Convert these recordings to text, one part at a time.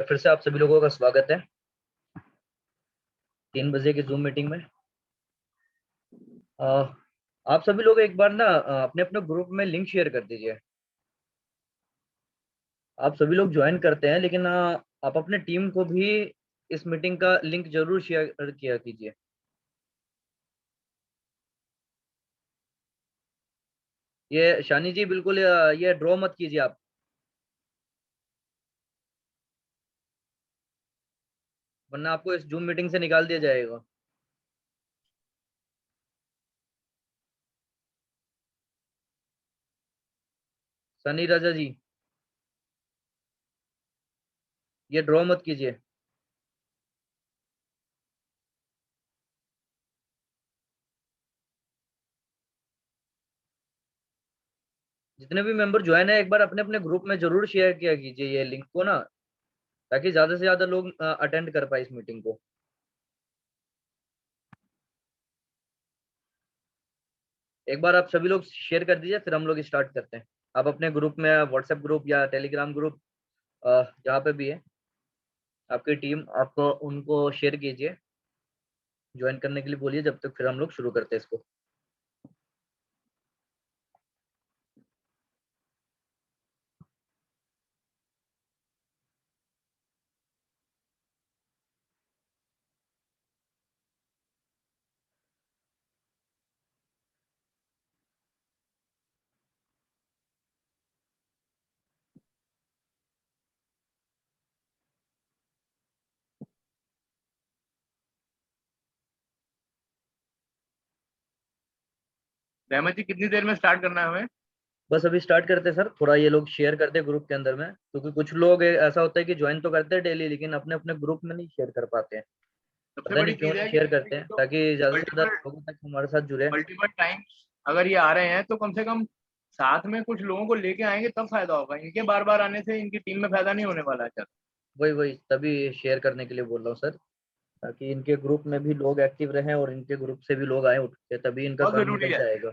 फिर से आप सभी लोगों का स्वागत है 3 बजे की जूम मीटिंग में। अ, आप सभी लोग एक बार ना अपने अपने ग्रुप में लिंक शेयर कर दीजिए। आप सभी लोग ज्वाइन करते हैं, लेकिन आप अपने टीम को भी इस मीटिंग का लिंक जरूर शेयर किया कीजिए। ये शानी जी बिल्कुल ये ड्रॉ मत कीजिए आप, वरना आपको इस जूम मीटिंग से निकाल दिया जाएगा। सनी राजा जी, ये ड्रॉ मत कीजिए। जितने भी मेंबर ज्वाइन है एक बार अपने अपने ग्रुप में जरूर शेयर किया कीजिए ये लिंक को ना, ताकि ज्यादा से ज्यादा लोग अटेंड कर पाए इस मीटिंग को। एक बार आप सभी लोग शेयर कर दीजिए, फिर हम लोग स्टार्ट करते हैं। आप अपने ग्रुप में, व्हाट्सएप ग्रुप या टेलीग्राम ग्रुप, जहाँ पे भी है आपकी टीम, आप उनको शेयर कीजिए, ज्वाइन करने के लिए बोलिए। जब तक फिर हम लोग शुरू करते हैं इसको। रहमत जी, कितनी देर में स्टार्ट करना है हमें? बस अभी स्टार्ट करते हैं सर। थोड़ा ये लोग शेयर करते हैं ग्रुप के अंदर में, क्योंकि कुछ लोग ऐसा होता है कि ज्वाइन तो करते हैं डेली, लेकिन अपने अपने ग्रुप में नहीं शेयर कर पाते हैं। सबसे पता बड़ी नहीं क्यों चीज नहीं है कि शेयर जैसे करते कि हैं, तो ताकि ज्यादा से ज्यादा मल्टीपल लोगों तक हमारे साथ जुड़े। मल्टीपल टाइम्स अगर ये आ रहे हैं तो कम से कम साथ में कुछ लोगों को लेके आएंगे तब फायदा होगा। इनके बार बार आने से इनकी टीम में फायदा नहीं होने वाला है सर। वही वही तभी शेयर करने के लिए बोल रहा हूँ सर, ताकि इनके ग्रुप में भी लोग एक्टिव रहें और इनके ग्रुप से भी लोग आए उठ के, तभी इनका बहुत काम जरूरी निकल है। जाएगा।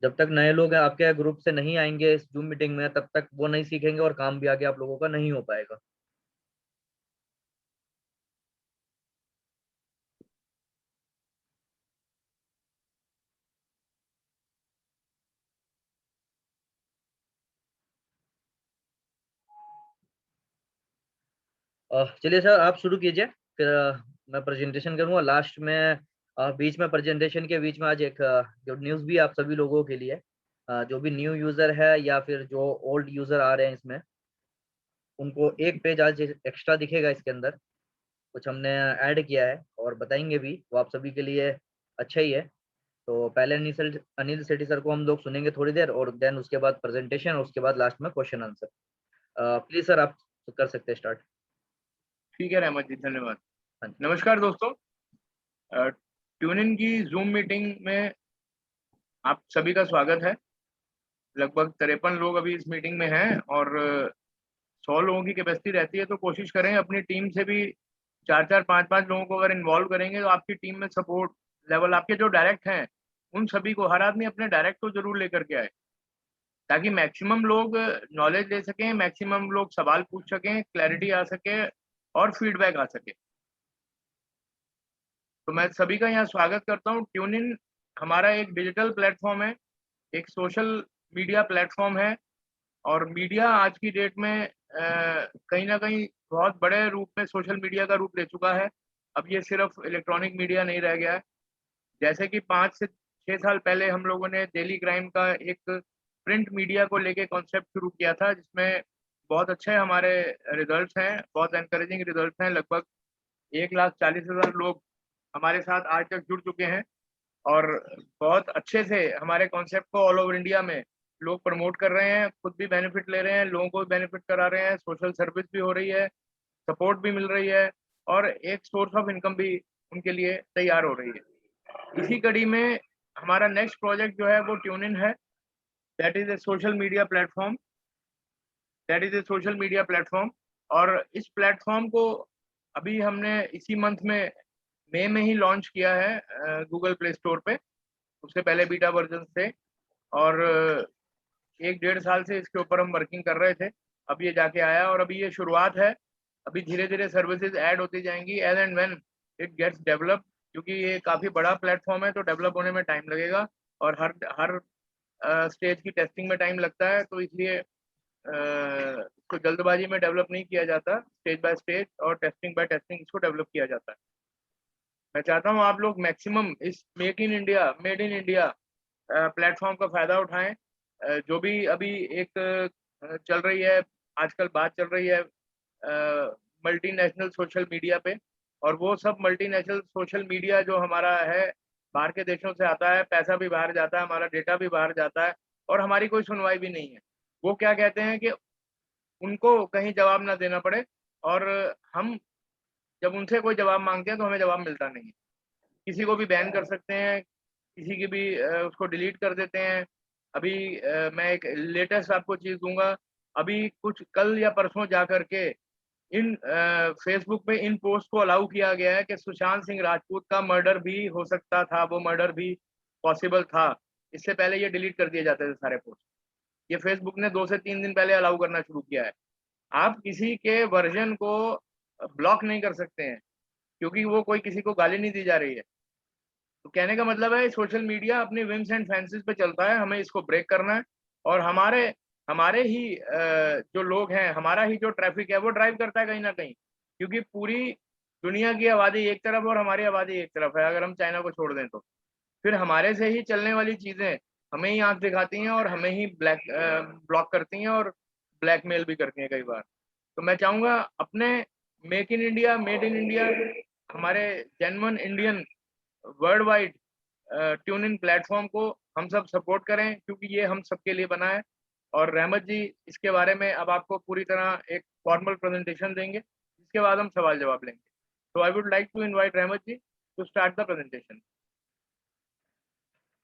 जब तक नए लोग आपके ग्रुप से नहीं आएंगे इस जूम मीटिंग में, तब तक वो नहीं सीखेंगे और काम भी आगे आप लोगों का नहीं हो पाएगा। चलिए सर, आप शुरू कीजिए, फिर मैं प्रेजेंटेशन करूंगा लास्ट में। बीच में प्रेजेंटेशन के बीच में आज एक जो न्यूज़ भी आप सभी लोगों के लिए, जो भी न्यू यूज़र है या फिर जो ओल्ड यूज़र आ रहे हैं इसमें, उनको एक पेज आज एक्स्ट्रा दिखेगा इसके अंदर। कुछ हमने ऐड किया है और बताएंगे भी, वो आप सभी के लिए अच्छा ही है। तो पहले अनिल अनिल सेठी सर को हम लोग सुनेंगे थोड़ी देर, और देन उसके बाद प्रेजेंटेशन, और उसके बाद लास्ट में क्वेश्चन आंसर। प्लीज सर, आप कर सकते हैं स्टार्ट। ठीक है रहमत जी, धन्यवाद। हाँ जी। नमस्कार दोस्तों, ट्यून इन की जूम मीटिंग में आप सभी का स्वागत है। लगभग 53 लोग अभी इस मीटिंग में हैं और 100 लोगों की कैपेसिटी रहती है, तो कोशिश करें अपनी टीम से भी 4-4, 5-5 लोगों को अगर इन्वॉल्व करेंगे तो आपकी टीम में सपोर्ट लेवल आपके जो डायरेक्ट हैं उन सभी को, हर आदमी अपने डायरेक्ट को जरूर लेकर के आए, ताकि मैक्सिमम लोग नॉलेज ले सकें, मैक्सिमम लोग सवाल पूछ सकें, क्लैरिटी आ सके और फीडबैक आ सके। तो मैं सभी का यहाँ स्वागत करता हूँ। ट्यून इन हमारा एक डिजिटल प्लेटफॉर्म है, एक सोशल मीडिया प्लेटफॉर्म है। और मीडिया आज की डेट में कहीं ना कहीं बहुत बड़े रूप में सोशल मीडिया का रूप ले चुका है। अब ये सिर्फ इलेक्ट्रॉनिक मीडिया नहीं रह गया है। जैसे कि 5 से 6 साल पहले हम लोगों ने डेली क्राइम का एक प्रिंट मीडिया को लेके कॉन्सेप्ट शुरू किया था, जिसमें बहुत अच्छे हमारे रिजल्ट्स हैं, बहुत एनकरेजिंग रिजल्ट्स हैं। लगभग 1,40,000 लोग हमारे साथ आज तक जुड़ चुके हैं और बहुत अच्छे से हमारे कॉन्सेप्ट को ऑल ओवर इंडिया में लोग प्रमोट कर रहे हैं, खुद भी बेनिफिट ले रहे हैं, लोगों को भी बेनिफिट करा रहे हैं, सोशल सर्विस भी हो रही है, सपोर्ट भी मिल रही है और एक सोर्स ऑफ इनकम भी उनके लिए तैयार हो रही है। इसी कड़ी में हमारा नेक्स्ट प्रोजेक्ट जो है वो ट्यून इन है। That is a social media platform, that is a social media platform. और इस प्लेटफॉर्म को अभी हमने इसी मंथ में मई में ही लॉन्च किया है गूगल प्ले स्टोर पे। उससे पहले बीटा वर्जन थे और 1-1.5 साल से इसके ऊपर हम वर्किंग कर रहे थे। अब ये जाके आया और अभी ये शुरुआत है। अभी धीरे-धीरे सर्विसेज ऐड होती जाएंगी as and when it gets develop, क्योंकि ये काफ़ी बड़ा प्लेटफॉर्म है तो डेवलप होने में टाइम लगेगा और हर स्टेज की टेस्टिंग में टाइम लगता है, तो इसलिए इसको जल्दबाजी में डेवलप नहीं किया जाता, स्टेज बाय स्टेज और टेस्टिंग बाय टेस्टिंग इसको डेवलप किया जाता है। मैं चाहता हूँ आप लोग मैक्सिमम इस मेक इन इंडिया प्लेटफॉर्म का फ़ायदा उठाएँ। जो भी अभी एक चल रही है, आजकल बात चल रही है मल्टीनेशनल सोशल मीडिया पे, और वो सब मल्टीनेशनल सोशल मीडिया जो हमारा है, बाहर के देशों से आता है, पैसा भी बाहर जाता है, हमारा डेटा भी बाहर जाता है और हमारी कोई सुनवाई भी नहीं है। वो क्या कहते हैं कि उनको कहीं जवाब ना देना पड़े, और हम जब उनसे कोई जवाब माँगते हैं तो हमें जवाब मिलता नहीं है। किसी को भी बैन कर सकते हैं, किसी की भी उसको डिलीट कर देते हैं। अभी मैं एक लेटेस्ट आपको चीज़ दूँगा, अभी कुछ कल या परसों जा कर के इन फेसबुक पे इन पोस्ट को अलाउ किया गया है कि सुशांत सिंह राजपूत का मर्डर भी हो सकता था, वो मर्डर भी पॉसिबल था। इससे पहले ये डिलीट कर दिए जाते थे सारे पोस्ट। ये फेसबुक ने 2 से 3 दिन पहले अलाउ करना शुरू किया है। आप किसी के वर्ज़न को ब्लॉक नहीं कर सकते हैं, क्योंकि वो कोई किसी को गाली नहीं दी जा रही है। तो कहने का मतलब है सोशल मीडिया अपने विम्स एंड फैंसीज़ पे चलता है, हमें इसको ब्रेक करना है और हमारे हमारे ही जो लोग हैं, हमारा ही जो ट्रैफ़िक है वो ड्राइव करता है कहीं न कहीं। क्योंकि पूरी दुनिया की आबादी एक तरफ और हमारी आबादी एक तरफ है, अगर हम चाइना को छोड़ दें तो। फिर हमारे से ही चलने वाली चीज़ें हमें ही आँख दिखाती हैं और हमें ही ब्लॉक करती हैं और ब्लैकमेल भी करती हैं कई बार। तो मैं चाहूँगा अपने make in India, made in India, हमारे genuine Indian world wide tune in platform को हम सब सपोर्ट करें, क्योंकि ये हम सबके लिए बना है। और रहमत जी इसके बारे में अब आपको पूरी तरह एक फॉर्मल प्रेज़ेंटेशन देंगे, जिसके बाद हम सवाल-जवाब लेंगे। So I would like to invite Rahmat ji to start the presentation.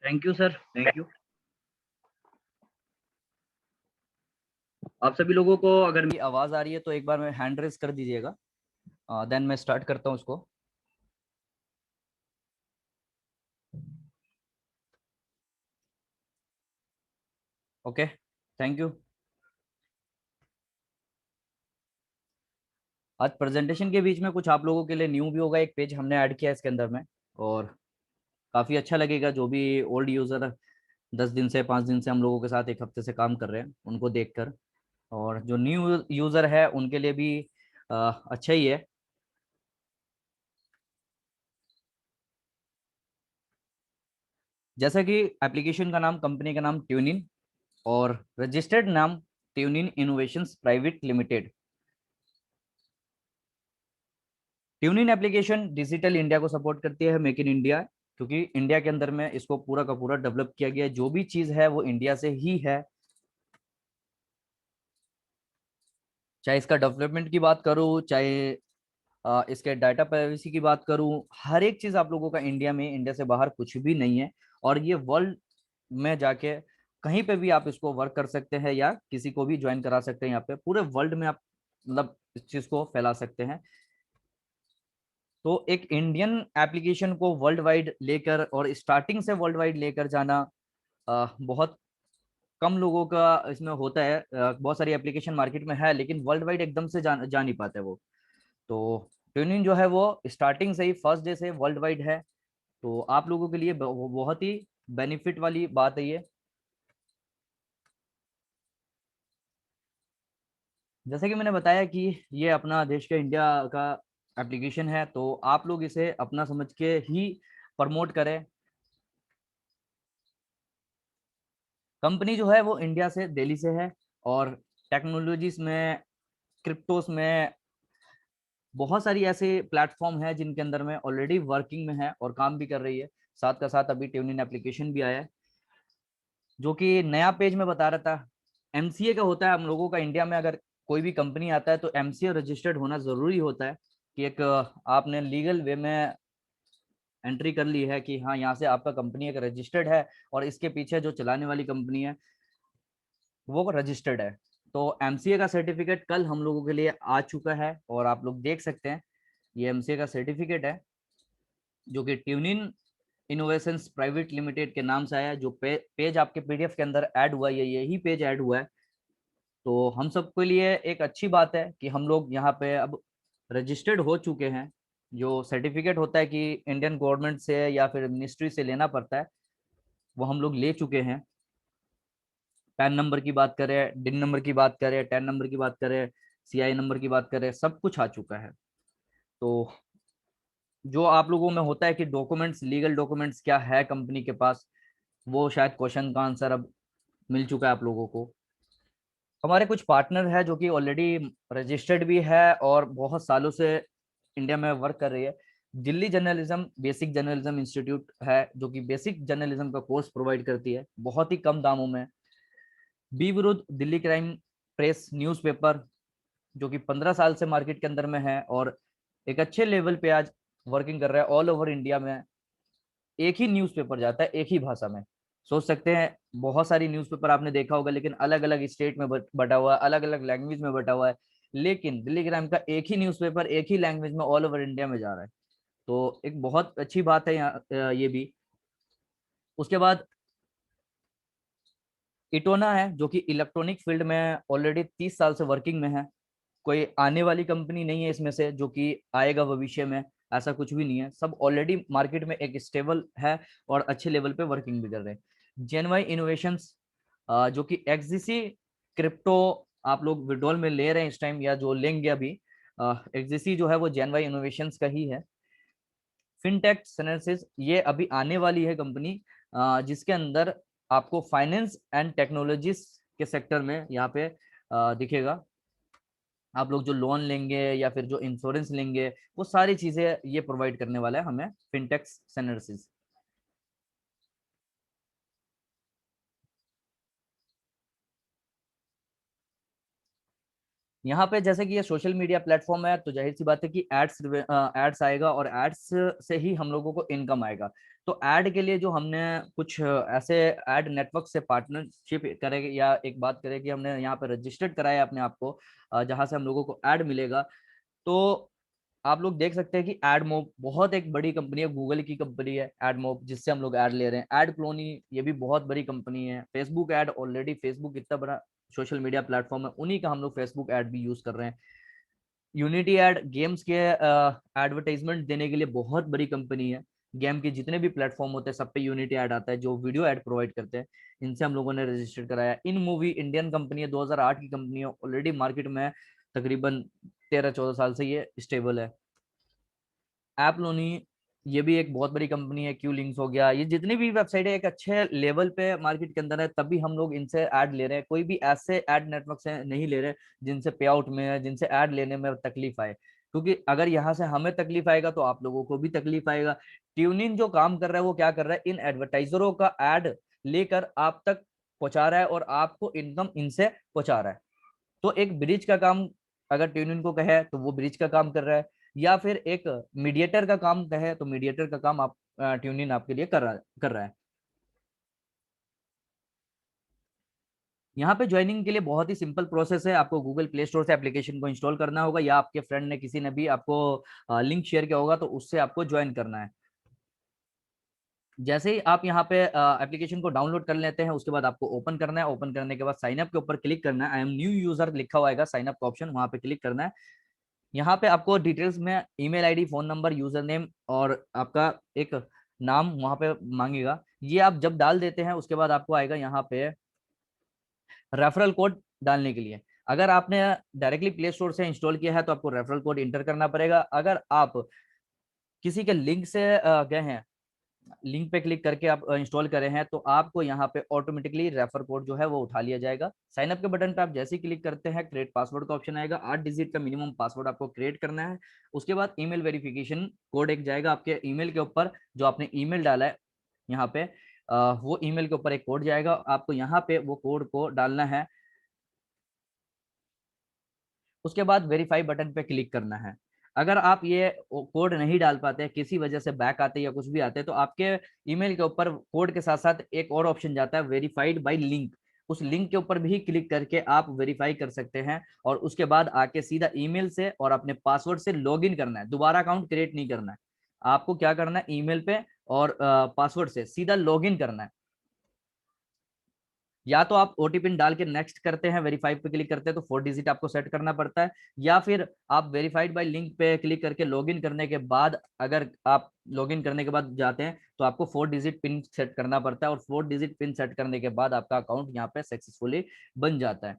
Thank you sir, thank you. आप सभी लोगों को अगर मेरी आवाज आ रही है तो एक बार मैं हैंड रेज कर दीजिएगा, देन मैं स्टार्ट करता हूँ उसको। Okay, thank you. आज प्रेजेंटेशन के बीच में कुछ आप लोगों के लिए न्यू भी होगा, एक पेज हमने ऐड किया है इसके अंदर में, और काफी अच्छा लगेगा जो भी ओल्ड यूजर 10 दिन से 5 दिन से हम लोगों के साथ एक हफ्ते से काम कर रहे हैं उनको देखकर, और जो न्यू यूजर है उनके लिए भी अच्छा ही है। जैसा कि एप्लीकेशन का नाम, कंपनी का नाम ट्यूनिन और रजिस्टर्ड नाम TuneIn innovations private limited. TuneIn application digital India को सपोर्ट करती है, मेक इन इंडिया, क्योंकि इंडिया के अंदर में इसको पूरा का पूरा डेवलप किया गया है। जो भी चीज है वो इंडिया से ही है, चाहे इसका डेवलपमेंट की बात करूं, चाहे इसके डाटा प्राइवेसी की बात करूं, हर एक चीज आप लोगों का इंडिया में, इंडिया से बाहर कुछ भी नहीं है। और ये वर्ल्ड में जाके कहीं पे भी आप इसको वर्क कर सकते हैं या किसी को भी ज्वाइन करा सकते हैं। यहाँ पे पूरे वर्ल्ड में आप मतलब इस चीज को फैला सकते हैं। तो एक इंडियन एप्लीकेशन को वर्ल्ड वाइड लेकर और स्टार्टिंग से वर्ल्ड वाइड लेकर जाना बहुत कम लोगों का इसमें होता है। बहुत सारी एप्लीकेशन मार्केट में है लेकिन वर्ल्ड वाइड एकदम से जा नहीं पाते वो। तो ट्यूनिंग जो है वो स्टार्टिंग से ही फर्स्ट डे से वर्ल्ड वाइड है, तो आप लोगों के लिए बहुत ही बेनिफिट वाली बात है ये। जैसे कि मैंने बताया कि ये अपना देश का, इंडिया का एप्लीकेशन है, तो आप लोग इसे अपना समझ के ही प्रमोट करें। कंपनी जो है वो इंडिया से, दिल्ली से है, और टेक्नोलॉजीज में, क्रिप्टोस में बहुत सारी ऐसे प्लेटफॉर्म है जिनके अंदर में ऑलरेडी वर्किंग में है और काम भी कर रही है। साथ का साथ अभी ट्यूनिन एप्लीकेशन भी आया है, जो कि नया पेज में बता रहा था। एमसीए का होता है हम लोगों का इंडिया में, अगर कोई भी कंपनी आता है तो एमसीए रजिस्टर्ड होना जरूरी होता है, कि एक आपने लीगल वे में एंट्री कर ली है कि हाँ यहाँ से आपका कंपनी एक रजिस्टर्ड है और इसके पीछे जो चलाने वाली कंपनी है वो रजिस्टर्ड है। तो एमसीए का सर्टिफिकेट कल हम लोगों के लिए आ चुका है और आप लोग देख सकते हैं ये एमसीए का सर्टिफिकेट है, जो कि ट्यूनिन इनोवेशंस प्राइवेट लिमिटेड के नाम से आया है। जो पेज आपके पीडीएफ के अंदर ऐड हुआ है, यही पेज ऐड हुआ है। तो हम सबके लिए एक अच्छी बात है कि हम लोग यहाँ पे अब रजिस्टर्ड हो चुके हैं। जो सर्टिफिकेट होता है कि इंडियन गवर्नमेंट से या फिर मिनिस्ट्री से लेना पड़ता है, वो हम लोग ले चुके हैं। पैन नंबर की बात करें, डिन नंबर की बात करें, टैन नंबर की बात करें, सीआई नंबर की बात करें, सब कुछ आ चुका है। तो जो आप लोगों में होता है कि डॉक्यूमेंट्स, लीगल डॉक्यूमेंट्स क्या है कंपनी के पास, वो शायद क्वेश्चन का आंसर अब मिल चुका है आप लोगों को। हमारे कुछ पार्टनर है जो कि ऑलरेडी रजिस्टर्ड भी है और बहुत सालों से इंडिया में वर्क कर रही है। Delhi journalism basic journalism institute है जो कि बेसिक जर्नलिज्म का कोर्स प्रोवाइड करती है बहुत ही कम दामों में। बी विरुद्ध दिल्ली क्राइम प्रेस न्यूज़पेपर जो कि 15 साल से मार्केट के अंदर में है और एक अच्छे लेवल पे आज वर्किंग कर रहा है ऑल ओवर इंडिया में। एक ही न्यूज़पेपर जाता है एक ही भाषा में। सोच सकते हैं बहुत सारी न्यूज़पेपर आपने देखा होगा लेकिन अलग अलग स्टेट में बटा हुआ है, अलग अलग लैंग्वेज में बटा हुआ है, लेकिन दिल्ली क्राइम का एक ही न्यूज़पेपर एक ही लैंग्वेज में ऑल ओवर इंडिया में जा रहा है। तो एक बहुत अच्छी बात है यहाँ ये भी। उसके बाद इटोना है जो कि इलेक्ट्रॉनिक फील्ड में ऑलरेडी 30 साल से वर्किंग में है। कोई आने वाली कंपनी नहीं है इसमें से जो कि आएगा भविष्य में, ऐसा कुछ भी नहीं है। सब ऑलरेडी मार्केट में एक स्टेबल है और अच्छे लेवल पे वर्किंग भी कर रहे हैं। जेनवाई इनोवेशंस जो कि एक्सजीसी क्रिप्टो आप लोग विड्रॉल में ले रहे हैं इस टाइम या जो लेंगे अभी, एक्सजीसी जो है वो जेनवाई इनोवेशंस का ही है। फिनटेक सिनेसिस ये अभी आने वाली है कंपनी जिसके अंदर आपको फाइनेंस एंड टेक्नोलॉजीज के सेक्टर में यहाँ पे दिखेगा। आप लोग जो लोन लेंगे या फिर जो इंश्योरेंस लेंगे वो सारी चीजें ये प्रोवाइड करने वाला है हमें फिनटेक्स सिनेसिस। यहाँ पे जैसे कि ये सोशल मीडिया प्लेटफॉर्म है तो जाहिर सी बात है कि एड्स आएगा और एड्स से ही हम लोगों को इनकम आएगा। तो ऐड के लिए जो हमने कुछ ऐसे ऐड नेटवर्क से पार्टनरशिप करेंगे या एक बात करें कि हमने यहाँ पे रजिस्टर्ड कराया अपने आप को जहाँ से हम लोगों को ऐड मिलेगा। तो आप लोग देख सकते हैं कि एडमोब बहुत एक बड़ी कंपनी है, गूगल की कंपनी है एडमोब जिससे हम लोग ऐड ले रहे हैं। एड क्लोनी ये भी बहुत बड़ी कंपनी है। फेसबुक ऐड ऑलरेडी फेसबुक इतना बड़ा सोशल मीडिया प्लेटफॉर्म है, उन्हीं का हम लोग फेसबुक ऐड भी यूज कर रहे हैं। यूनिटी ऐड गेम्स के एडवर्टाइजमेंट देने के लिए बहुत बड़ी कंपनी है। गेम के जितने भी प्लेटफॉर्म होते हैं सब पे यूनिटी ऐड आता है जो वीडियो ऐड प्रोवाइड करते हैं। इनसे हम लोगों ने रजिस्टर कराया। इन मूवी इंडियन कंपनी है, 2008 की कंपनी है, ऑलरेडी मार्केट में तकरीबन 13-14 साल से ये स्टेबल है। ऐप लोनी ये भी एक बहुत बड़ी कंपनी है। क्यू लिंक्स हो गया, ये जितनी भी वेबसाइट है एक अच्छे लेवल पे मार्केट के अंदर है तभी हम लोग इनसे ऐड ले रहे हैं। कोई भी ऐसे ऐड नेटवर्क से नहीं ले रहे जिनसे पे आउट में है, जिनसे ऐड लेने में तकलीफ आए, क्योंकि अगर यहाँ से हमें तकलीफ आएगा तो आप लोगों को भी तकलीफ आएगा। ट्यूनिन जो काम कर रहा है वो क्या कर रहा है, इन एडवर्टाइजरों का ऐड लेकर आप तक पहुंचा रहा है और आपको इनकम इनसे पहुंचा रहा है। तो एक ब्रिज का काम अगर ट्यूनिन को कहे तो वो ब्रिज का काम कर रहा है, या फिर एक मीडिएटर का काम कहे तो मीडिएटर का काम आप ट्यूनिन आपके लिए कर रहा है। यहाँ पे ज्वाइनिंग के लिए बहुत ही सिंपल प्रोसेस है। आपको गूगल प्ले स्टोर से एप्लीकेशन को इंस्टॉल करना होगा या आपके फ्रेंड ने किसी ने भी आपको लिंक शेयर किया होगा तो उससे आपको ज्वाइन करना है। जैसे ही आप यहाँ पे एप्लीकेशन को डाउनलोड कर लेते हैं उसके बाद आपको ओपन करना है। ओपन करने के बाद साइन अप के ऊपर क्लिक करना है। आई एम न्यू यूजर लिखा हुआ आएगा साइन अप का ऑप्शन, वहां पे क्लिक करना है। यहाँ पे आपको डिटेल्स में email ID, phone number, user name और आपका एक नाम वहां पे मांगेगा। ये आप जब डाल देते हैं उसके बाद आपको आएगा यहाँ पे रेफरल कोड डालने के लिए। अगर आपने डायरेक्टली प्ले स्टोर से इंस्टॉल किया है तो आपको रेफरल कोड इंटर करना पड़ेगा। अगर आप किसी के लिंक से गए हैं, लिंक पे क्लिक करके आप इंस्टॉल करे हैं तो आपको यहाँ पे ऑटोमेटिकली रेफर कोड जो है वो उठा लिया जाएगा। साइन अप के बटन पे आप जैसे ही क्लिक करते हैं क्रिएट पासवर्ड का ऑप्शन आएगा। 8 डिजिट का मिनिमम पासवर्ड आपको क्रिएट करना है। उसके बाद ईमेल वेरिफिकेशन कोड एक जाएगा आपके ईमेल के ऊपर, जो आपने ईमेल डाला है यहाँ पे वो ईमेल के ऊपर एक कोड जाएगा। आपको यहाँ पे वो कोड को डालना है। उसके बाद वेरीफाई बटन पे क्लिक करना है। अगर आप ये कोड नहीं डाल पाते, किसी वजह से बैक आते या कुछ भी आते, तो आपके ईमेल के ऊपर कोड के साथ साथ एक और ऑप्शन जाता है वेरीफाइड बाय लिंक। उस लिंक के ऊपर भी क्लिक करके आप वेरीफाई कर सकते हैं और उसके बाद आके सीधा ईमेल से और अपने पासवर्ड से लॉगिन करना है। दोबारा अकाउंट क्रिएट नहीं करना है। आपको क्या करना है, ईमेल पे और पासवर्ड से सीधा लॉगिन करना है। या तो आप ओटीपी पिन डाल के नेक्स्ट करते हैं, वेरीफाई पे क्लिक करते हैं तो 4 डिजिट आपको सेट करना पड़ता है, या फिर आप वेरीफाइड बाय लिंक पे क्लिक करके लॉगिन करने के बाद, अगर आप लॉगिन करने के बाद जाते हैं तो आपको 4 डिजिट पिन सेट करना पड़ता है, और 4 डिजिट पिन सेट करने के बाद आपका अकाउंट यहाँ पे सक्सेसफुली बन जाता है।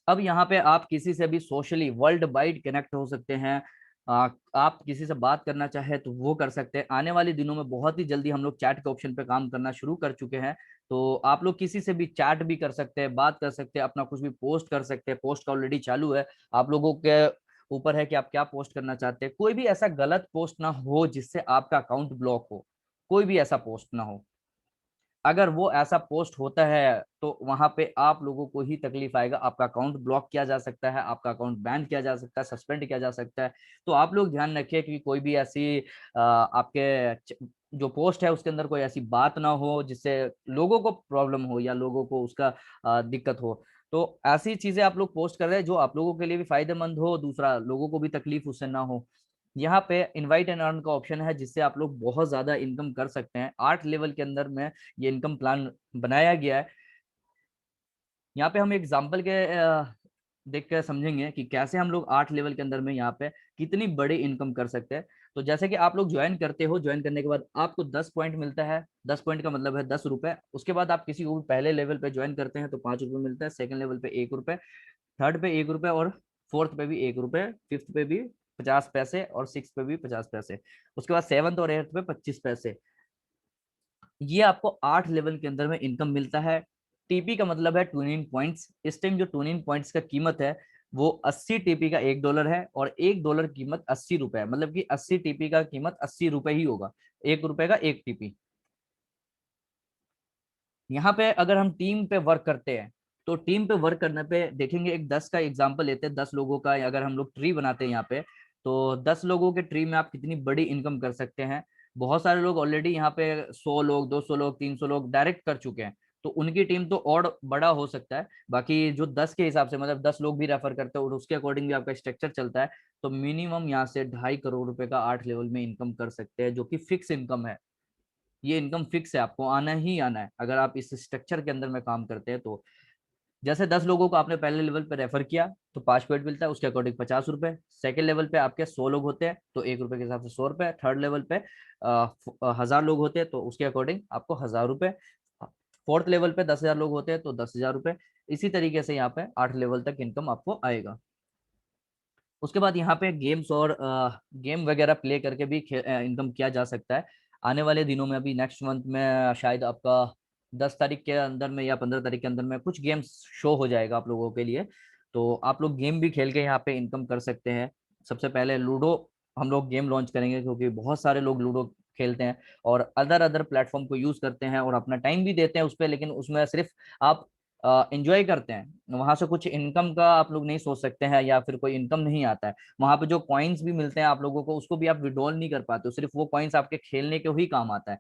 अब यहाँ पे आप किसी से भी सोशली वर्ल्ड वाइड कनेक्ट हो सकते हैं। आप किसी से बात करना चाहे तो वो कर सकते हैं। आने वाले दिनों में बहुत ही जल्दी हम लोग चैट के ऑप्शन पे काम करना शुरू कर चुके हैं, तो आप लोग किसी से भी चैट भी कर सकते हैं, बात कर सकते हैं, अपना कुछ भी पोस्ट कर सकते हैं। पोस्ट का ऑलरेडी चालू है, आप लोगों के ऊपर है कि आप क्या पोस्ट करना चाहते हैं। कोई भी ऐसा गलत पोस्ट ना हो जिससे आपका अकाउंट ब्लॉक हो, कोई भी ऐसा पोस्ट ना हो। अगर वो ऐसा पोस्ट होता है तो वहां पे आप लोगों को ही तकलीफ आएगा, आपका अकाउंट ब्लॉक किया जा सकता है, आपका अकाउंट बैन किया जा सकता है, सस्पेंड किया जा सकता है। तो आप लोग ध्यान रखिए कि कोई भी ऐसी आपके जो पोस्ट है उसके अंदर कोई ऐसी बात ना हो जिससे लोगों को प्रॉब्लम हो या लोगों को उसका दिक्कत हो। तो ऐसी चीजें आप लोग पोस्ट कर रहे हैं जो आप लोगों के लिए भी फायदेमंद हो, दूसरा लोगों को भी तकलीफ उससे ना हो। यहाँ पे इनवाइट एंड अर्न का ऑप्शन है जिससे आप लोग बहुत ज्यादा इनकम कर सकते हैं। 8 लेवल के अंदर में ये इनकम प्लान बनाया गया है। यहाँ पे हम एग्जाम्पल के देख कर समझेंगे कि कैसे हम लोग 8 लेवल के अंदर में यहाँ पे कितनी बड़ी इनकम कर सकते हैं। तो जैसे कि आप लोग ज्वाइन करते हो, ज्वाइन करने के बाद आपको 10 पॉइंट मिलता है। 10 पॉइंट का मतलब है 10 रुपए। उसके बाद आप किसी को भी पहले लेवल पे ज्वाइन करते हैं तो 5 रुपए मिलता है, सेकंड लेवल पे 1 रुपए, थर्ड पे 1 रुपए, और फोर्थ पे भी 1 रुपए, फिफ्थ पे भी 50 पैसे, और सिक्स पे भी 50 पैसे। उसके बाद सेवंथ और एट्थ पे 25 पैसे। ये आपको 8 लेवल के अंदर में इनकम मिलता है। टीपी का मतलब है ट्यूनिंग पॉइंट्स। इस टाइम जो ट्यूनिंग पॉइंट्स का कीमत है वो 80 टीपी का $1 है, और $1 कीमत 80 रुपए है, मतलब कि 80 टीपी का कीमत 80 रुपए ही होगा। $1 का 1 टीपी। यहाँ पे अगर हम टीम पे वर्क करते हैं तो टीम पे वर्क करने पे देखेंगे, एक 10 का एग्जांपल लेते हैं, 10 लोगों का अगर हम लोग ट्री बनाते हैं यहाँ पे, तो 10 लोगों के ट्री में आप कितनी बड़ी इनकम कर सकते हैं। बहुत सारे लोग ऑलरेडी यहाँ पे 100 लोग, 200 लोग, 300 लोग डायरेक्ट कर चुके हैं, तो उनकी टीम तो और बड़ा हो सकता है। बाकी जो 10 के हिसाब से, मतलब 10 लोग भी रेफर करते हैं और उसके अकॉर्डिंग भी आपका स्ट्रक्चर चलता है, तो मिनिमम यहाँ से 2.5 करोड़ रुपए का 8 लेवल में इनकम कर सकते हैं, जो कि फिक्स इनकम है। ये इनकम फिक्स है, आपको आना ही आना है अगर आप इस स्ट्रक्चर के अंदर में काम करते हैं तो। जैसे 10 लोगों को आपने पहले लेवल पे रेफर किया तो 5 पॉइंट मिलता है, उसके अकॉर्डिंग 50 रुपए। सेकंड लेवल पे आपके 100 लोग होते हैं तो 1 रुपए के हिसाब से 100 रुपए। थर्ड लेवल पे 1000 लोग होते हैं तो उसके अकॉर्डिंग आपको 1000 रुपए। फोर्थ लेवल पे 10,000 लोग होते हैं तो 10,000 रुपए। इसी तरीके से यहाँ पे 8 लेवल तक इनकम आपको आएगा। उसके बाद यहाँ पे गेम्स और गेम वगैरह प्ले करके भी इनकम किया जा सकता है। आने वाले दिनों में, अभी नेक्स्ट मंथ में शायद आपका 10 तारीख के अंदर में या 15 तारीख के अंदर में कुछ गेम्स शो हो जाएगा आप लोगों के लिए, तो आप लोग गेम भी खेल के यहाँ पे इनकम कर सकते हैं। सबसे पहले लूडो हम लोग गेम लॉन्च करेंगे, क्योंकि बहुत सारे लोग लूडो खेलते हैं और अदर अदर प्लेटफॉर्म को यूज करते हैं और अपना टाइम भी देते हैं उस पर, लेकिन उसमें सिर्फ आप एंजॉय करते हैं। वहां से कुछ इनकम का आप लोग नहीं सोच सकते हैं, या फिर कोई इनकम नहीं आता है। वहां पे जो कॉइन्स भी मिलते हैं आप लोगों को, उसको भी आप विड्रॉल नहीं कर पाते हो, सिर्फ वो कॉइन्स आपके खेलने के ही काम आता है।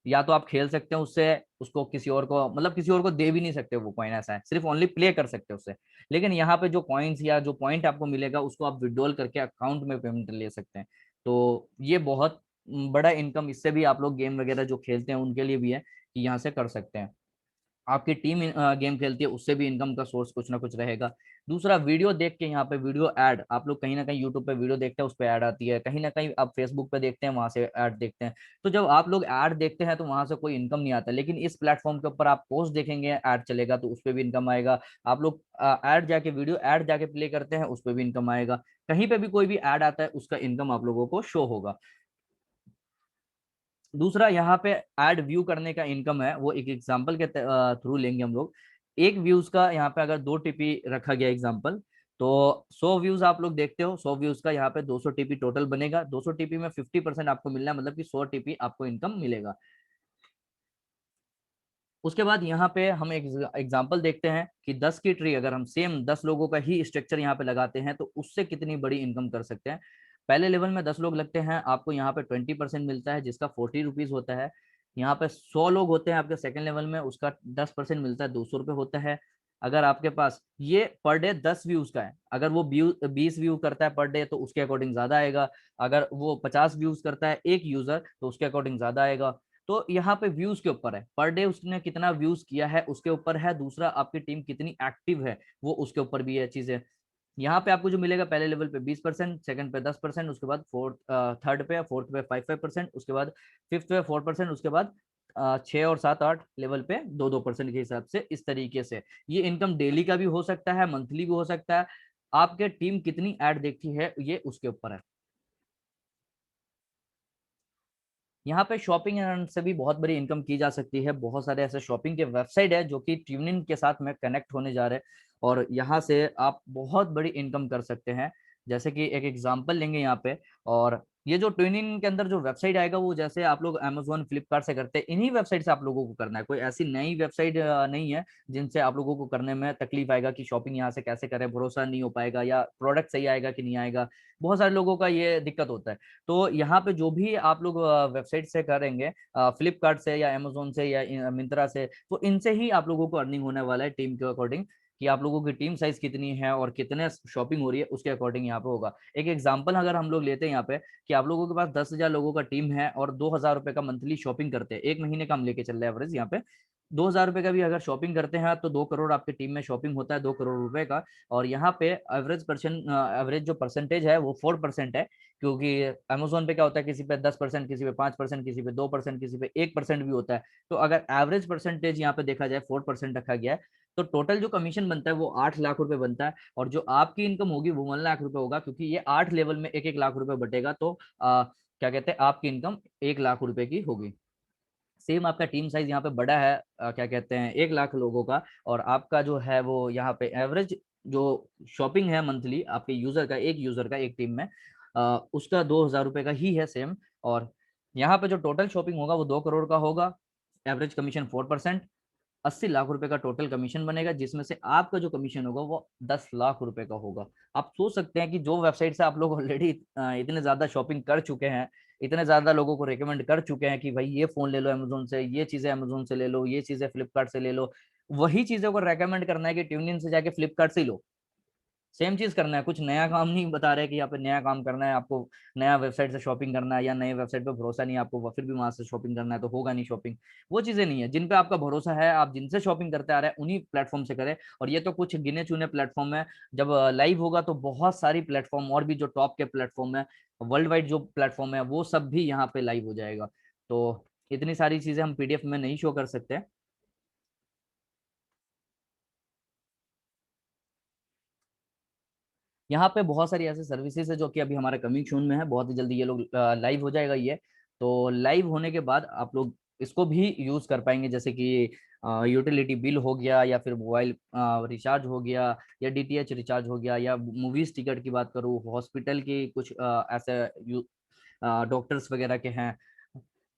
या तो आप खेल सकते हैं उससे, उसको किसी और को, मतलब किसी और को दे भी नहीं सकते वो कॉइन, ऐसा है, सिर्फ ओनली प्ले कर सकते हैं उससे। लेकिन यहाँ पे जो कॉइन्स या जो पॉइंट आपको मिलेगा उसको आप विड्रॉल करके अकाउंट में पेमेंट ले सकते हैं। तो ये बहुत बड़ा इनकम इससे भी आप लोग गेम वगैरह जो खेलते हैं उनके लिए भी है कि यहाँ से कर सकते हैं। आपकी टीम गेम खेलती है उससे भी इनकम का सोर्स कुछ ना कुछ रहेगा। दूसरा, वीडियो देख के, यहाँ पे वीडियो ऐड, आप लोग कहीं ना कहीं यूट्यूब पे वीडियो देखते हैं उस पर ऐड आती है, कहीं ना कहीं आप फेसबुक पे देखते हैं वहां से ऐड देखते हैं। तो जब आप लोग ऐड देखते हैं तो वहां से कोई इनकम नहीं आता, लेकिन इस प्लेटफॉर्म के ऊपर आप पोस्ट देखेंगे ऐड चलेगा तो उस पर भी इनकम आएगा। आप लोग ऐड जाके वीडियो ऐड जाके प्ले करते हैं उस पर भी इनकम आएगा। कहीं पे भी कोई भी ऐड आता है उसका इनकम आप लोगों को शो होगा। दूसरा, यहाँ पे ऐड व्यू करने का इनकम है, वो एक एग्जांपल के थ्रू लेंगे हम लोग। एक व्यूज का यहाँ पे अगर 2 टीपी रखा गया एग्जांपल, तो 100 व्यूज आप लोग देखते हो, 100 व्यूज का यहाँ पे 200 टीपी टोटल बनेगा। 200 टीपी में 50% आपको मिलना है, मतलब कि 100 टीपी आपको इनकम मिलेगा। उसके बाद यहाँ पे हम एक एग्जांपल देखते हैं कि 10 की ट्री अगर हम सेम 10 लोगों का ही स्ट्रक्चर यहाँ पे लगाते हैं तो उससे कितनी बड़ी इनकम कर सकते हैं। पहले लेवल में 10 लोग लगते हैं, आपको यहाँ पे 20% मिलता है जिसका 40 रुपीज होता है। यहाँ पे 100 लोग होते हैं आपके सेकंड लेवल में, उसका 10% मिलता है, 200 रुपये होता है। अगर आपके पास ये पर डे 10 व्यूज का है, अगर वो 20 व्यू करता है पर डे तो उसके अकॉर्डिंग ज्यादा आएगा। अगर वो 50 व्यूज करता है एक यूजर तो उसके अकॉर्डिंग ज्यादा आएगा। तो यहाँ पे व्यूज के ऊपर है, पर डे उसने कितना व्यूज किया है उसके ऊपर है, दूसरा आपकी टीम कितनी एक्टिव है वो उसके ऊपर भी है चीजें। यहाँ पे आपको जो मिलेगा पहले लेवल पे 20%, सेकंड पे 10%, उसके बाद थर्ड पे 5%, उसके बाद फिफ्थ पे 4%, उसके बाद 6 और 7 8 लेवल पे 2% के हिसाब से। इस तरीके से ये इनकम डेली का भी हो सकता है, मंथली भी हो सकता है, आपके टीम कितनी ऐड देखती है ये उसके ऊपर है। यहाँ पे शॉपिंग से भी बहुत बड़ी इनकम की जा सकती है। बहुत सारे ऐसे शॉपिंग के वेबसाइट है जो कि ट्यूनिंग के साथ में कनेक्ट होने जा रहे हैं और यहाँ से आप बहुत बड़ी इनकम कर सकते हैं। जैसे कि एक एग्जांपल लेंगे यहाँ पे, और ये जो ट्यूनिंग के अंदर जो वेबसाइट आएगा वो जैसे आप लोग अमेजोन फ्लिपकार्ट से करते हैं, इन्हीं वेबसाइट से आप लोगों को करना है। कोई ऐसी नई वेबसाइट नहीं है जिनसे आप लोगों को करने में तकलीफ आएगा कि शॉपिंग यहाँ से कैसे करें, भरोसा नहीं हो पाएगा या प्रोडक्ट सही आएगा कि नहीं आएगा। बहुत सारे लोगों का ये दिक्कत होता है। तो यहाँ पे जो भी आप लोग वेबसाइट से करेंगे, फ्लिपकार्ट से या अमेजोन से या मिंत्रा से, तो इनसे ही आप लोगों को अर्निंग होने वाला है टीम के अकॉर्डिंग, कि आप लोगों की टीम साइज कितनी है और कितने शॉपिंग हो रही है उसके अकॉर्डिंग यहाँ पे होगा। एक एग्जांपल अगर हम लोग लेते हैं यहाँ पे कि आप लोगों के पास 10,000 लोगों का टीम है और 2,000 रुपए का मंथली शॉपिंग करते हैं, एक महीने का हम लेके चल रहे हैं एवरेज यहाँ पे, 2,000 रुपए का भी अगर शॉपिंग करते हैं तो 2 करोड़ आपकी टीम में शॉपिंग होता है, 2 करोड़ रुपए का। और यहाँ पे एवरेज जो परसेंटेज है वो 4% है, क्योंकि अमेजोन पे क्या होता है किसी पे 10%, किसी पे 5%, किसी पे 2%, किसी पे 1% भी होता है। तो अगर एवरेज परसेंटेज यहाँ पे देखा जाए 4% रखा गया है, तो टोटल जो कमीशन बनता है वो 8 लाख रुपए बनता है, और जो आपकी इनकम होगी वो 1 लाख रुपए होगा, क्योंकि ये 8 लेवल में 1-1 लाख रुपए बटेगा। तो क्या कहते हैं आपकी इनकम 1 लाख रुपए की होगी। सेम आपका टीम साइज यहाँ पे बड़ा है, क्या कहते हैं 1 लाख लोगों का, और आपका जो है वो यहाँ पे एवरेज जो शॉपिंग है मंथली आपके यूजर का एक टीम में, उसका 2,000 रुपए का ही है सेम। और यहाँ पे जो टोटल शॉपिंग होगा वो 2 करोड़ का होगा, एवरेज कमीशन 4%, 80 लाख रुपए का टोटल कमीशन बनेगा, जिसमें से आपका जो कमीशन होगा वो 10 लाख रुपए का होगा। आप सोच सकते हैं कि जो वेबसाइट से आप लोग ऑलरेडी इतने ज्यादा शॉपिंग कर चुके हैं, इतने ज्यादा लोगों को रिकमेंड कर चुके हैं कि भाई ये फोन ले लो अमेजोन से, ये चीजें अमेजोन से ले लो, ये चीजें फ्लिपकार्ट से ले लो, वही चीजों को रेकमेंड करना है कि ट्यूनिन से जाके फ्लिपकार्ट से ही लो। सेम चीज करना है, कुछ नया काम नहीं बता रहे कि यहाँ पे नया काम करना है आपको, नया वेबसाइट से शॉपिंग करना है या नए वेबसाइट पे भरोसा नहीं है आपको, फिर भी वहां से शॉपिंग करना है तो होगा नहीं शॉपिंग। वो चीजें नहीं है, जिन पे आपका भरोसा है, आप जिनसे शॉपिंग करते आ रहे हैं उन्हीं प्लेटफॉर्म से करें। और ये तो कुछ गिने चुने प्लेटफॉर्म है, जब लाइव होगा तो बहुत सारी प्लेटफॉर्म और भी जो टॉप के प्लेटफॉर्म है, वर्ल्ड वाइड जो प्लेटफॉर्म है वो सब भी यहाँ पे लाइव हो जाएगा। तो इतनी सारी चीजें हम पीडीएफ में नहीं शो कर सकते। यहाँ पे बहुत सारी ऐसी सर्विसेज है जो कि अभी हमारे कमिंग सून में है, बहुत ही जल्दी ये लोग लाइव हो जाएगा ये। तो लाइव होने के बाद आप लोग इसको भी यूज कर पाएंगे, जैसे कि यूटिलिटी बिल हो गया, या फिर मोबाइल रिचार्ज हो गया, या डीटीएच रिचार्ज हो गया, या मूवीज टिकट की बात करूँ, हॉस्पिटल की कुछ ऐसे डॉक्टर्स वगैरह के हैं,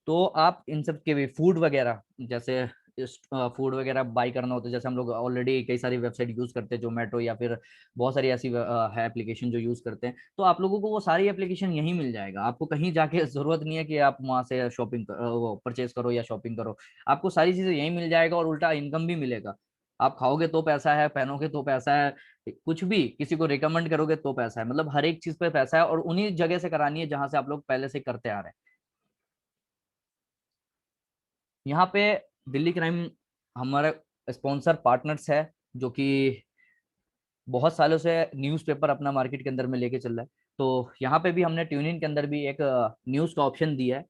तो आप इन सब के भी फूड वगैरह, जैसे फूड वगैरह बाई करना होता है, जैसे हम लोग ऑलरेडी कई सारी वेबसाइट यूज करते हैं, जोमेटो या फिर बहुत सारी ऐसी है एप्लीकेशन जो यूज करते हैं, तो आप लोगों को वो सारी एप्लीकेशन यहीं मिल जाएगा। आपको कहीं जाके जरूरत नहीं है कि आप वहां से शॉपिंग वो परचेज करो या शॉपिंग करो, आपको सारी चीजें यहीं मिल जाएगा और उल्टा इनकम भी मिलेगा। आप खाओगे तो पैसा है, पहनोगे तो पैसा है, कुछ भी किसी को रिकमेंड करोगे तो पैसा है, मतलब हर एक चीज पे पैसा है, और उन्हीं जगह से करानी है जहां से आप लोग पहले से करते आ रहे हैं। यहाँ पे दिल्ली क्राइम हमारे स्पॉन्सर पार्टनर्स है, जो कि बहुत सालों से न्यूज़पेपर अपना मार्केट के अंदर में लेके चल रहा है। तो यहाँ पे भी हमने ट्यूनिंग के अंदर भी एक न्यूज़ का ऑप्शन दिया है।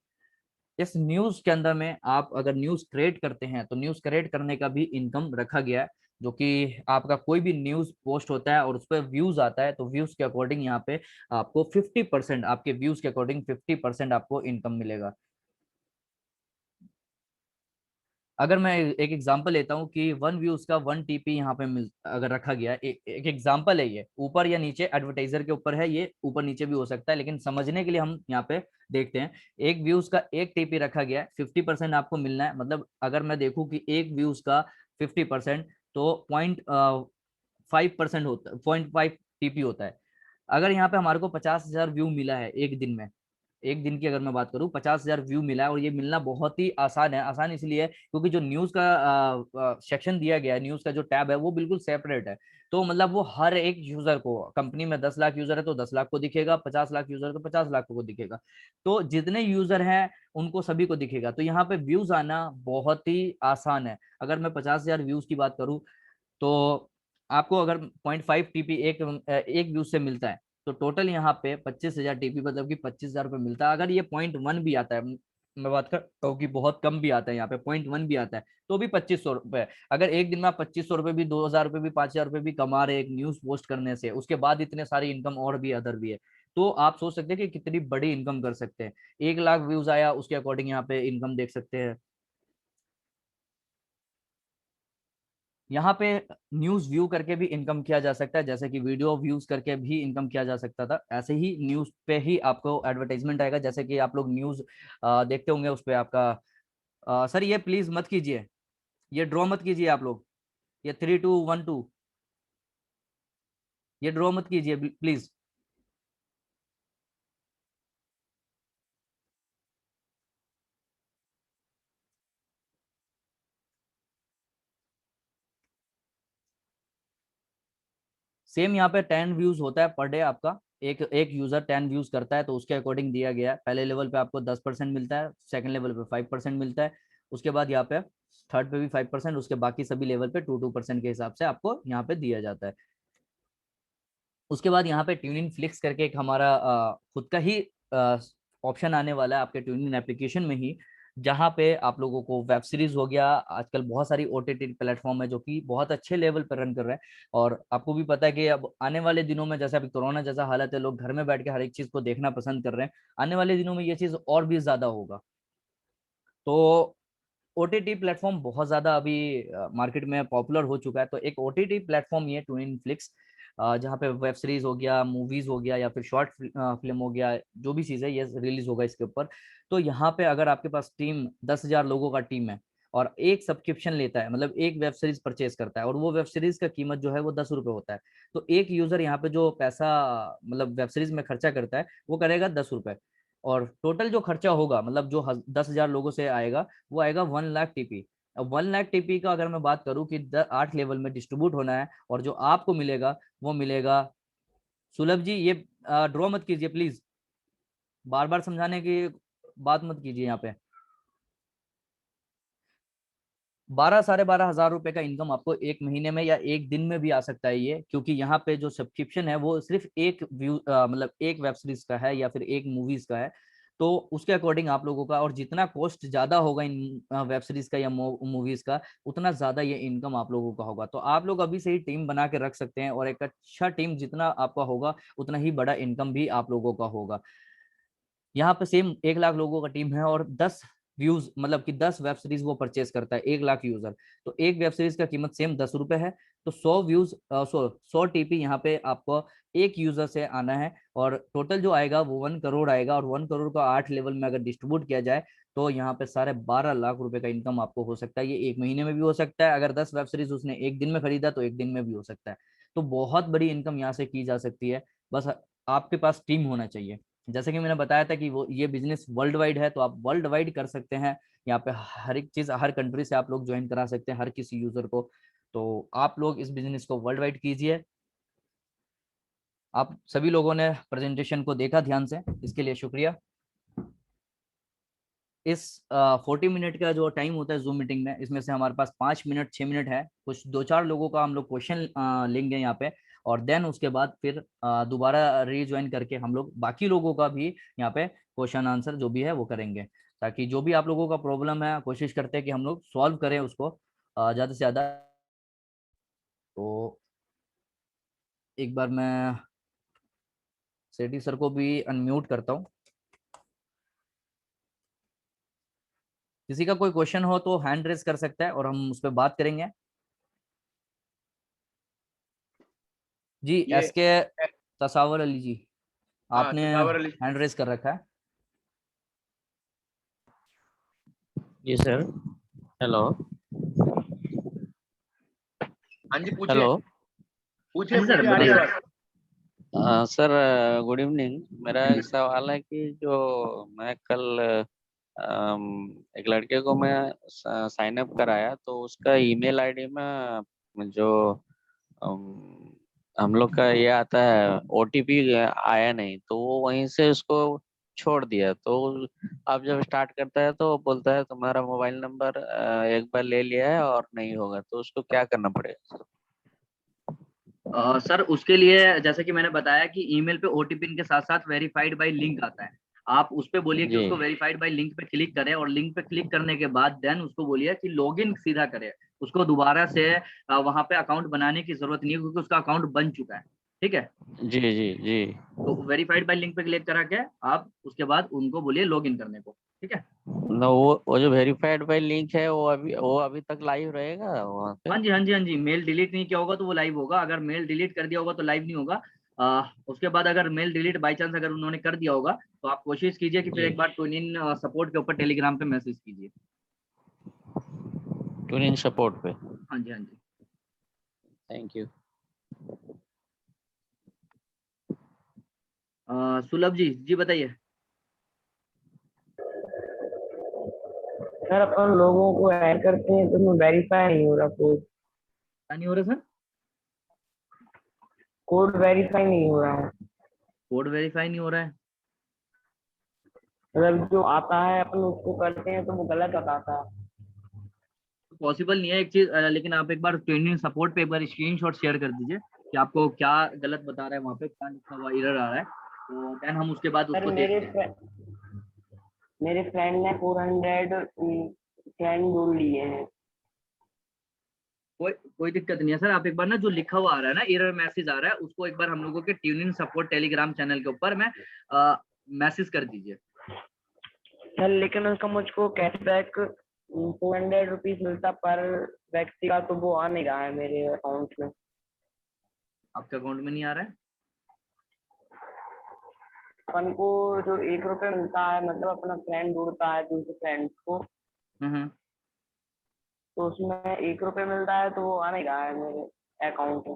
इस न्यूज़ के अंदर में आप अगर न्यूज़ क्रिएट करते हैं तो न्यूज़ क्रिएट करने का भी इनकम रखा गया है, जो कि आपका कोई भी न्यूज़ पोस्ट होता है और उस पर व्यूज आता है तो व्यूज के अकॉर्डिंग यहाँ पे आपको 50%, आपके व्यूज के अकॉर्डिंग 50% आपको इनकम मिलेगा। अगर मैं एक एग्जांपल लेता हूँ कि 1 व्यूज का 1 टीपी यहाँ पे मिल अगर रखा गया है, एक एग्जांपल है, ये ऊपर या नीचे एडवर्टाइजर के ऊपर है, ये ऊपर नीचे भी हो सकता है, लेकिन समझने के लिए हम यहाँ पे देखते हैं। 1 व्यूज का 1 टीपी रखा गया है, 50% आपको मिलना है। मतलब अगर मैं देखूँ कि 1 व्यूज का 50%, तो 0.5% होता है, 0.5 टीपी होता है। अगर यहाँ पे हमारे को 50,000 व्यू मिला है एक दिन में, एक दिन की अगर मैं बात करूं 50,000 व्यू मिला है, और ये मिलना बहुत ही आसान है। आसान इसलिए है क्योंकि जो न्यूज का सेक्शन दिया गया है, न्यूज का जो टैब है वो बिल्कुल सेपरेट है। तो मतलब वो हर एक यूजर को, कंपनी में 10 लाख यूजर है तो 10 लाख को दिखेगा, 50 लाख यूजर है तो 50 लाख को दिखेगा। तो जितने यूजर हैं उनको सभी को दिखेगा। तो यहाँ पे व्यूज आना बहुत ही आसान है। अगर मैं 50,000 व्यूज की बात करूं तो आपको अगर 0.5 TP एक व्यूज से मिलता है, तो टोटल यहाँ पे 25,000 TP मतलब कि 25,000 रुपये मिलता है। अगर ये 0.1 भी आता है, मैं बात करता हूँ कि बहुत कम भी आता है, यहाँ पे 0.1 भी आता है तो भी 2500 रुपये। अगर एक दिन में आप 2500 रुपये भी, 2,000 रुपये भी, 5,000 रुपये भी कमा रहे एक न्यूज पोस्ट करने से, उसके बाद इतने सारी इनकम और भी अदर भी है, तो आप सोच सकते हैं कि कितनी बड़ी इनकम कर सकते हैं। 1 लाख व्यूज आया उसके अकॉर्डिंग यहाँ पे इनकम देख सकते हैं। यहाँ पे न्यूज व्यू करके भी इनकम किया जा सकता है, जैसे कि वीडियो व्यूज करके भी इनकम किया जा सकता था। ऐसे ही न्यूज पे ही आपको एडवर्टाइजमेंट आएगा, जैसे कि आप लोग न्यूज देखते होंगे उस पे आपका सर ये प्लीज मत कीजिए, ये ड्रॉ मत कीजिए आप लोग, ये 3 2 1 2, ये ड्रॉ मत कीजिए प्लीज। सेम यहाँ पे 10 व्यूज होता है पर डे आपका। एक एक यूजर 10 व्यूज करता है तो उसके अकॉर्डिंग दिया गया है। पहले लेवल पे आपको 10% मिलता है, सेकंड लेवल पे 5% मिलता है, उसके बाद यहाँ पे थर्ड पे भी 5%, उसके बाकी सभी लेवल पे 2% के हिसाब से आपको यहाँ पे दिया जाता है। उसके बाद यहाँ पे ट्यूनिंग फ्लिक्स करके एक हमारा खुद का ही ऑप्शन आने वाला है आपके ट्यूनिंग एप्लीकेशन में ही, जहाँ पे आप लोगों को वेब सीरीज हो गया, आजकल बहुत सारी OTT प्लेटफॉर्म है जो कि बहुत अच्छे लेवल पर रन कर रहे हैं। और आपको भी पता है कि अब आने वाले दिनों में, जैसे अभी कोरोना जैसा हालत है, लोग घर में बैठ के हर एक चीज को देखना पसंद कर रहे हैं। आने वाले दिनों में ये चीज और भी ज्यादा होगा। तो OTT प्लेटफॉर्म बहुत ज्यादा अभी मार्केट में पॉपुलर हो चुका है। तो एक OTT प्लेटफॉर्म ये ट्विन फ्लिक्स, जहाँ पे वेब सीरीज हो गया, मूवीज हो गया, या फिर शॉर्ट फिल्म हो गया, जो भी चीज है ये रिलीज होगा इसके ऊपर। तो यहाँ पे अगर आपके पास टीम 10,000 लोगों का टीम है और एक सब्सक्रिप्शन लेता है, मतलब एक वेब सीरीज परचेज करता है, और वो वेब सीरीज का कीमत जो है वो 10 रुपये होता है, तो एक यूजर यहाँ पे जो पैसा मतलब वेब सीरीज में खर्चा करता है वो करेगा 10 रुपये। और टोटल जो खर्चा होगा, मतलब जो 10,000 लोगों से आएगा, वो आएगा 1 लाख TP। अब 1 लाख TP का अगर मैं बात करूं कि 8 लेवल में डिस्ट्रीब्यूट होना है, और जो आपको मिलेगा वो मिलेगा, सुलभ जी ये ड्रॉ मत कीजिए प्लीज, बार बार समझाने की बात मत कीजिए। यहाँ पे 12 साढ़े 12 हजार रुपए का इनकम आपको एक महीने में या एक दिन में भी आ सकता है ये, क्योंकि यहाँ पे जो सब्सक्रिप्शन है वो सिर्फ एक व्यू मतलब एक वेब सीरीज का है या फिर एक मूवीज का है। तो उसके अकॉर्डिंग आप लोगों का, और जितना कॉस्ट ज्यादा होगा इन वेब सीरीज का या मूवीज का, उतना ज्यादा ये इनकम आप लोगों का होगा। तो आप लोग अभी से ही टीम बना के रख सकते हैं, और एक अच्छा टीम जितना आपका होगा उतना ही बड़ा इनकम भी आप लोगों का होगा। यहाँ पे सेम 1 लाख लोगों का टीम है, और 10 व्यूज मतलब कि 10 वेब सीरीज वो परचेज करता है, 1 लाख यूजर। तो एक वेब सीरीज का कीमत सेम 10 रुपए है। तो 100 व्यूज 100 TP यहाँ पे आपको एक यूजर से आना है, और टोटल जो आएगा वो 1 करोड़ आएगा। और 1 करोड़ का 8 लेवल में अगर डिस्ट्रीब्यूट किया जाए तो यहाँ पे 12.5 लाख रुपए का इनकम आपको हो सकता है। ये एक महीने में भी हो सकता है, अगर 10 वेब सीरीज उसने एक दिन में खरीदा तो एक दिन में भी हो सकता है। तो बहुत बड़ी इनकम यहाँ से की जा सकती है। बस आपके पास टीम होना चाहिए। जैसे कि मैंने बताया था कि वो ये बिजनेस वर्ल्ड वाइड है, तो आप वर्ल्ड वाइड कर सकते हैं। यहाँ पे हर एक चीज, हर कंट्री से आप लोग ज्वाइन करा सकते हैं हर किसी यूजर को। तो आप लोग इस बिजनेस को वर्ल्ड वाइड कीजिए। आप सभी लोगों ने प्रेजेंटेशन को देखा ध्यान से, इसके लिए शुक्रिया। इस 40 मिनट का जो टाइम होता है जूम मीटिंग में, इसमें से हमारे पास 5 मिनट 6 मिनट है, कुछ 2 4 लोगों का हम लोग क्वेश्चन लेंगे यहाँ पे, और देन उसके बाद फिर दोबारा रीज्वाइन करके हम लोग बाकी लोगों का भी यहाँ पे क्वेश्चन आंसर जो भी है वो करेंगे, ताकि जो भी आप लोगों का प्रॉब्लम है कोशिश करते हैं कि हम लोग सॉल्व करें उसको ज़्यादा से ज़्यादा। तो एक बार मैं सेठी सर को भी अनम्यूट करता हूँ। किसी का कोई क्वेश्चन हो तो हैंड रेज कर सकता है और हम उस पर बात करेंगे। जी ये एस के तसावर अली जी, हाँ, आपने तसावर अली। हैंड रेज कर रखा है। जी सर। हेलो। हाँ जी, पूछिए हेलो। पूछिए हाँ जी सर, पूछिए, आ रही बोलिए। है आवाज। Sir good evening. मेरा एक सवाल है कि जो मैं कल एक लड़के को मैं साइन अप कराया, तो उसका ईमेल आईडी में जो अम, हम लोग का ये आता है ओटीपी आया नहीं, तो वो वहीं से उसको छोड़ दिया। तो अब जब स्टार्ट करता है तो बोलता है तुम्हारा मोबाइल नंबर एक बार ले लिया है और नहीं होगा, तो उसको क्या करना पड़ेगा? सर उसके लिए जैसे कि मैंने बताया कि ईमेल पे ओटीपी के साथ साथ वेरीफाइड बाय लिंक आता है। आप उस पे बोलिए कि जी उसको वेरीफाइड बाय लिंक पे क्लिक करें, और लिंक पे क्लिक करने के बाद देन उसको बोलिए कि लॉगिन सीधा करे। उसको दोबारा से वहां पे अकाउंट बनाने की जरूरत नहीं है, क्योंकि उसका अकाउंट बन चुका है। ठीक है, जी जी जी। तो वेरीफाइड बाय लिंक पे क्लिक करा के आप उसके बाद उनको बोलिए लॉगिन करने को। ठीक है। ना वो जो वेरीफाइड बाय लिंक है वो अभी तक लाइव रहेगा वहाँ पे? हाँ जी, हाँ जी, हाँ जी। मेल डिलीट नहीं किया होगा तो वो लाइव होगा। अगर मेल डिलीट कर दिया होगा तो लाइव नहीं होगा। उसके बाद अगर मेल डिलीट बाई चांस अगर उन्होंने कर दिया होगा, तो आप कोशिश कीजिए कि फिर जी। एक बार ट्यून इन सपोर्ट के ऊपर टेलीग्राम पे मैसेज कीजिए। ट्यून इन सपोर्ट पे। हाँ जी, हाँ जी। Thank you. सुलभ जी, जी बताइए। सर अपन लोगों को ऐड करते हैं तो वेरीफाई नहीं हो रहा, क्या नहीं हो रहा सर? कोड वेरीफाई नहीं हो रहा है। कोड वेरीफाई नहीं हो रहा है? मतलब जो आता है अपन उसको करते हैं तो वो गलत बताता है। पॉसिबल नहीं है एक चीज, लेकिन आप एक बार ट्यून इन सपोर्ट पे एक बार स्क्रीनशॉट शेयर कर दीजिए कि आपको क्या गलत बता रहा है, वहाँ पे क्या लिखा हुआ एरर आ रहा है, तो देन हम उसके बाद सर उसको देखते हैं। मेरे फ्रेंड ने 400 फ्रेंड जोड़ लिए हैं। कोई कोई दिक्कत नहीं है सर। आप एक बार ना जो लिखा हुआ आ रहा है ना, एरर मैसेज आ रहा है, उसको एक बार हम लोगों के tune in support Telegram channel के ऊपर में मैसेज कर दीजिए। सर लेकिन उसका मुझको कैशबैक 400 रुपीज मिलता पर व्यक्ति का, तो वो आ नहीं रहा है मेरे अकाउंट में। आपके अकाउंट में नहीं आ रहा है? अपन को जो 1 रुपये मिलता है, मतलब अपना फ्रेंड जोड़ता है दूसरे फ्रेंड्स को, हम्म। तो उसमें 1 रुपये मिलता है, तो वो आ नहीं रहा है मेरे अकाउंट में,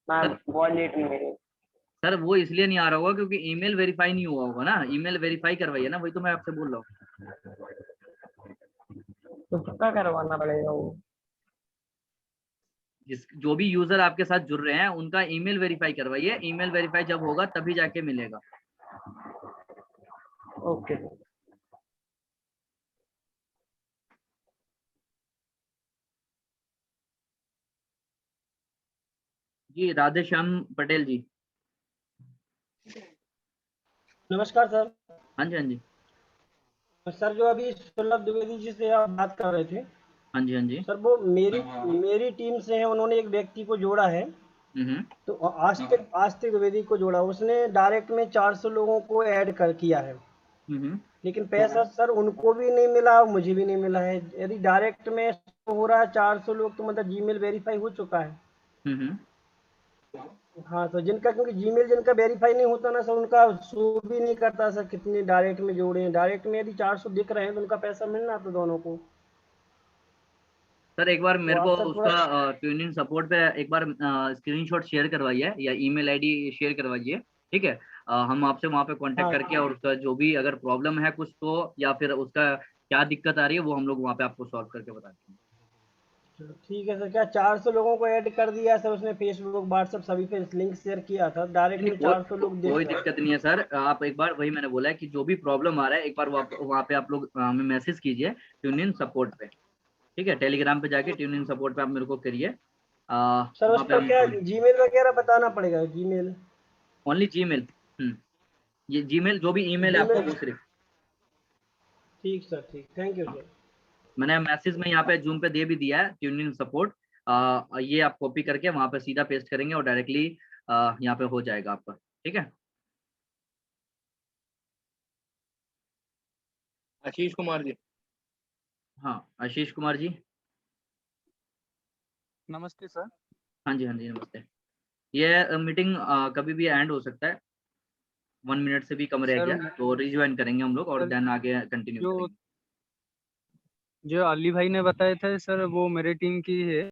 ना सर वॉलेट में मेरे। सर वो इसलिए नहीं आ रहा होगा क्योंकि ईमेल वेरीफाई नहीं हुआ होगा ना। ईमेल वेरीफाई करवाइए ना, वही तो मैं आपसे बोल रहा हूँ। तो सबका करवाना पड़ेगा वो? जो भी यूजर आपके साथ जुड़ रहे हैं उनका ईमेल वेरीफाई करवाइए। ईमेल वेरीफाई जब होगा तभी जाके मिलेगा। ओके। जी, राधे श्याम पटेल जी। नमस्कार सर। हाँ जी, हाँ जी, सर जो अभी सुलभ द्विवेदी जी से आप बात कर रहे थे, हाँ जी, हाँ जी। सर वो मेरी टीम से है, उन्होंने एक व्यक्ति को जोड़ा है। हम्म। तो आस्तिक द्विवेदी को जोड़ा, उसने डायरेक्ट में 400 लोगों को ऐड कर किया है। हम्म। लेकिन पैसा सर उनको भी नहीं मिला और मुझे भी नहीं मिला है। यदि डायरेक्ट में हो रहा है 400 लोग, तो मतलब जीमेल वेरीफाई हो चुका है। हम्म। हाँ, तो जिनका, क्योंकि जीमेल जिनका वेरीफाई नहीं होता ना सर, उनका शो भी नहीं करता सर कितने डायरेक्ट में जोड़े हैं। डायरेक्ट में यदि 400 दिख रहे हैं तो उनका पैसा मिलना तो दोनों को। सर एक बार तो मेरे को आप सर थोड़ा, उसका ट्यून इन सपोर्ट पे एक बार स्क्रीनशॉट शेयर करवाइए या ईमेल आईडी शेयर करवाइए। ठीक है। हम आपसे वहाँ पे कांटेक्ट हाँ करके, और उसका जो भी अगर प्रॉब्लम है कुछ तो, या फिर उसका क्या दिक्कत आ रही है, वो हम लोग वहाँ पे आपको सॉल्व करके बताते हैं। चलो ठीक है सर। क्या 400 लोगों को ऐड कर दिया सर उसने? फेसबुक व्हाट्सएप सभी पे लिंक शेयर किया था, डायरेक्ट नहीं, में 400 लोग देख कोई रहे हैं। दिक्कत नहीं है सर। आप एक बार, वही मैंने बोला है कि जो भी प्रॉब्लम आ रहा है एक बार वहाँ पे आप लोग हमें मैसेज कीजिए ट्यून इन सपोर्ट पे। ठीक है, टेलीग्राम पे जाके ट्यून इन सपोर्ट पे आप मेरे को करिए। सर उस वहाँ पे पर हम क्या जीमेल वगैरह बताना पड़ेगा? जीमेल? Only Gmail. ये जीमेल जो भी ईमेल है आपका, जीमेल? वो सिर्फ। ठीक सर, ठीक, थैंक यू हाँ, सर। मैंने मैसेज में यहाँ पे जूम पे दे भी दिया है ट्यून इन सपोर्ट। ये आप कॉपी करके वहां पे सीधा पेस्ट करेंगे और डायरेक्टली यहाँ पे हो जाएगा आपका। ठीक है। आशीष कुमार जी। हाँ, आशीष कुमार जी। नमस्ते सर। हाँ जी, हाँ जी, नमस्ते। ये मीटिंग कभी भी एंड हो सकता है। 1 मिनट से भी कम रह सर गया तो रिज्वाइन करेंगे हम लोग, और सर देन आगे कंटिन्यू जो करेंगे। जो अली भाई ने बताए थे सर, वो मेरे टीम की है।